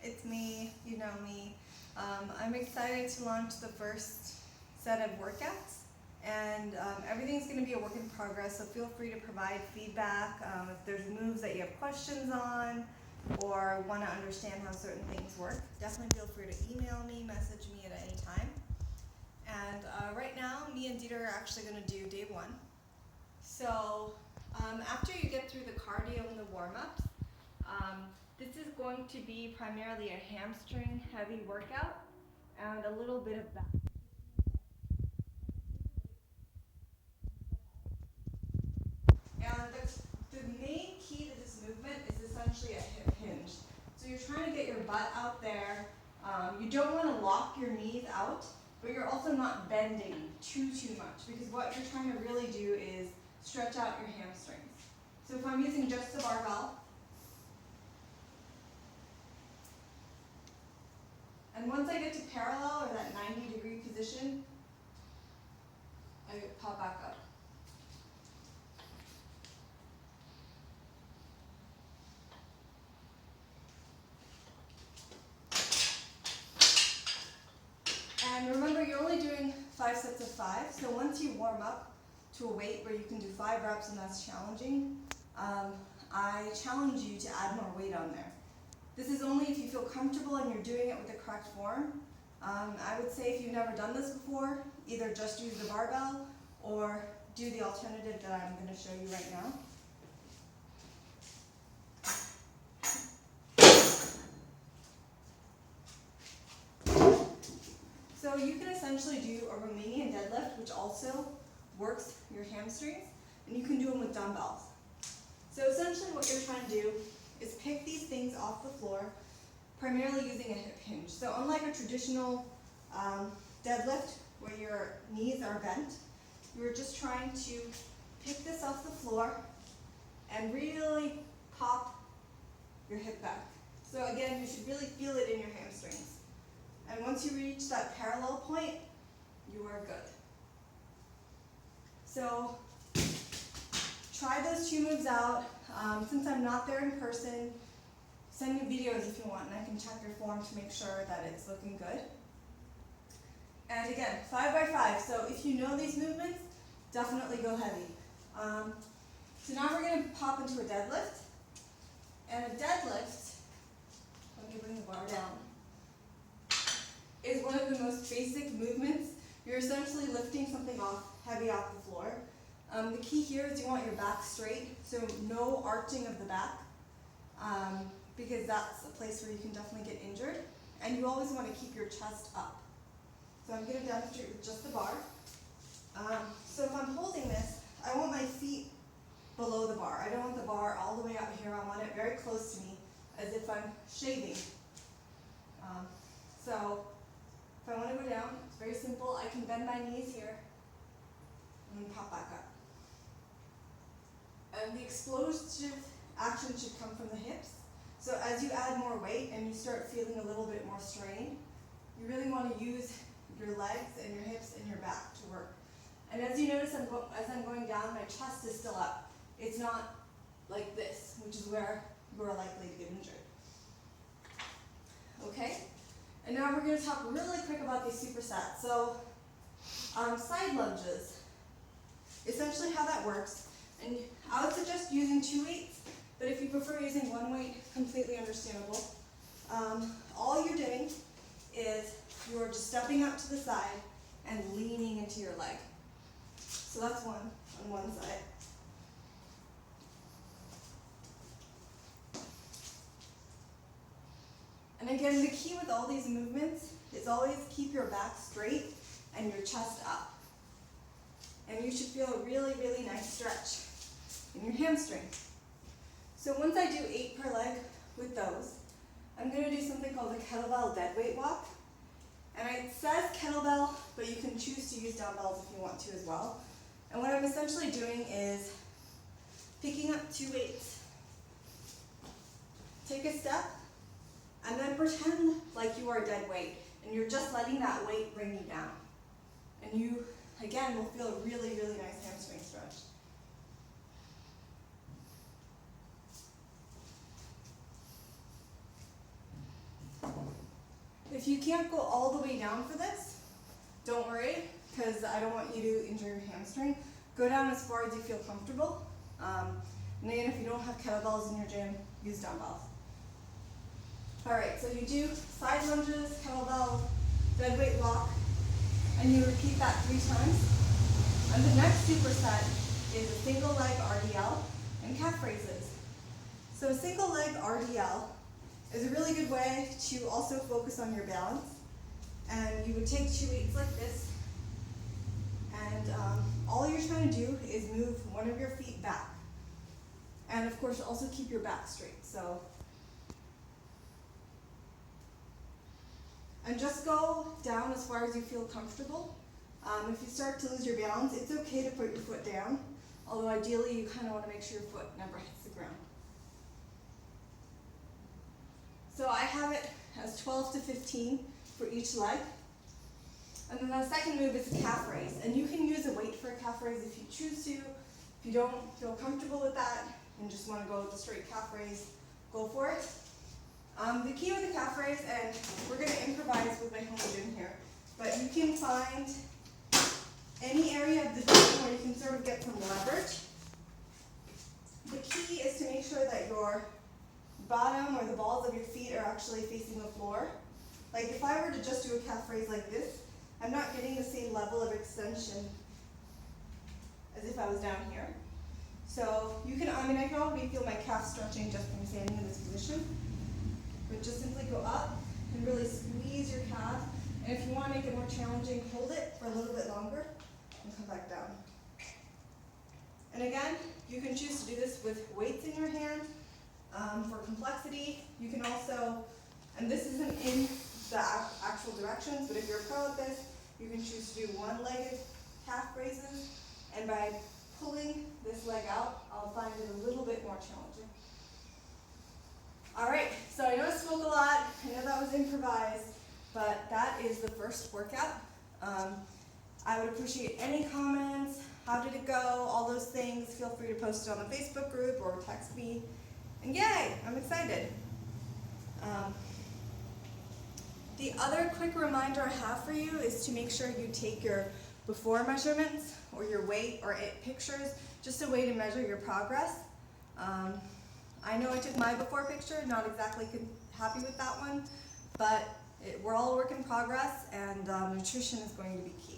it's me, you know me. I'm excited to launch the first set of workouts, and everything's going to be a work in progress, so feel free to provide feedback. If there's moves that you have questions on or want to understand how certain things work, definitely feel free to email me, message me at any time. And right now, me and Dieter are actually going to do day one. So after you get through the cardio and the warm-ups, this is going to be primarily a hamstring heavy workout and a little bit of back. And the main key to this movement is essentially a hip hinge. So you're trying to get your butt out there. You don't want to lock your knees out, but you're also not bending too much, because what you're trying to really do is stretch out your hamstrings. So if I'm using just the barbell, and once I get to parallel or that 90-degree position, I pop back up. And remember, you're only doing 5 sets of 5, so once you warm up to a weight where you can do 5 reps and that's challenging, I challenge you to add more weight on there. This is only if you feel comfortable and you're doing it with the correct form. I would say if you've never done this before, either just use the barbell or do the alternative that I'm going to show you right now. So you can essentially do a Romanian deadlift, which also works your hamstrings, and you can do them with dumbbells. So essentially what you're trying to do is pick these things off the floor, primarily using a hip hinge. So unlike a traditional deadlift where your knees are bent, you're just trying to pick this off the floor and really pop your hip back. So again, you should really feel it in your hamstrings. And once you reach that parallel point, you are good. So try those 2 moves out. Since I'm not there in person, send me videos if you want, and I can check your form to make sure that it's looking good. And again, 5 by 5. So if you know these movements, definitely go heavy. So now we're going to pop into a deadlift. And a deadlift, let me bring the bar down, is one of the most basic movements. You're essentially lifting something heavy off the floor. The key here is you want your back straight, so no arching of the back, because that's a place where you can definitely get injured. And you always want to keep your chest up. So I'm going to demonstrate with just the bar. So if I'm holding this, I want my feet below the bar. I don't want the bar all the way up here. I want it very close to me, as if I'm shaving. So if I want to go down, it's very simple. I can bend my knees here and then pop back up. And the explosive action should come from the hips. So as you add more weight and you start feeling a little bit more strain, you really want to use your legs and your hips and your back to work. And as you notice, as I'm going down, my chest is still up. It's not like this, which is where you are likely to get injured. Okay? And now we're going to talk really quick about these supersets. So side lunges, essentially how that works. And I would suggest using 2 weights, but if you prefer using 1 weight, completely understandable. All you're doing is you're just stepping out to the side and leaning into your leg. So that's one on one side. And again, the key with all these movements is always keep your back straight and your chest up. And you should feel a really, really nice stretch in your hamstring. So once I do 8 per leg with those, I'm going to do something called a kettlebell dead weight walk. And it says kettlebell, but you can choose to use dumbbells if you want to as well. And what I'm essentially doing is picking up 2 weights. Take a step, and then pretend like you are dead weight, and you're just letting that weight bring you down. And you, again, will feel a really, really nice hamstring stretch. If you can't go all the way down for this, don't worry, because I don't want you to injure your hamstring. Go down as far as you feel comfortable. And again, if you don't have kettlebells in your gym, use dumbbells. Alright, so you do side lunges, kettlebell, dead weight walk, and you repeat that 3 times. And the next superset is a single leg RDL and calf raises. So a single leg RDL is a really good way to also focus on your balance. And you would take 2 weights like this, and all you're trying to do is move one of your feet back. And of course, also keep your back straight. So, and just go down as far as you feel comfortable. If you start to lose your balance, it's okay to put your foot down, although ideally you kind of want to make sure your foot never hits the ground. So I have it as 12 to 15 for each leg. And then the second move is a calf raise. And you can use a weight for a calf raise if you choose to. If you don't feel comfortable with that and just want to go with the straight calf raise, go for it. The key with the calf raise, and we're going to improvise with my home gym here, but you can find any area of the gym where you can sort of get some leverage. The key is to make sure that your bottom or the balls of your feet are actually facing the floor. Like if I were to just do a calf raise like this, I'm not getting the same level of extension as if I was down here. So you can, I can already feel my calf stretching just from standing in this position. But just simply go up and really squeeze your calf. And if you want to make it more challenging, hold it for a little bit longer and come back down. And again, you can choose to do this with weights in your hand. For complexity, you can also, and this isn't in the actual directions, but if you're a pro at this, you can choose to do one-legged calf raises, and by pulling this leg out, I'll find it a little bit more challenging. Alright, so I know I spoke a lot, I know that was improvised, but that is the first workout. I would appreciate any comments, how did it go, all those things. Feel free to post it on the Facebook group or text me. And yay, I'm excited. The other quick reminder I have for you is to make sure you take your before measurements or your weight or pictures, just a way to measure your progress. I know I took my before picture, not exactly happy with that one, but we're all a work in progress, and nutrition is going to be key.